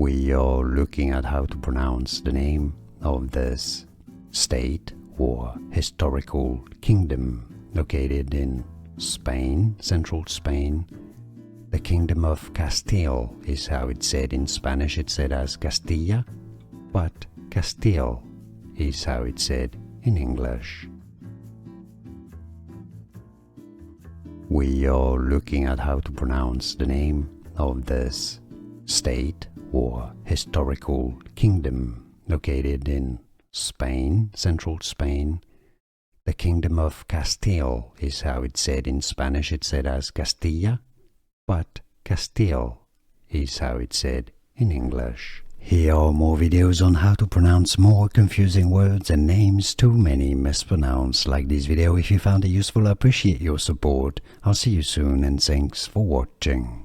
We are looking at how to pronounce the name of this state or historical kingdom located in Spain, central Spain. The Kingdom of Castile is how it's said in Spanish. It's said as Castilla, but Castile is how it's said in English. We are looking at how to pronounce the name of this state or historical kingdom located in Spain, central Spain. The Kingdom of Castile is how it's said in Spanish. It's said as Castilla, but Castile is how it's said in English. Here are more videos on how to pronounce more confusing words and names too many mispronounced. Like this video if you found it useful. I appreciate your support. I'll see you soon and thanks for watching.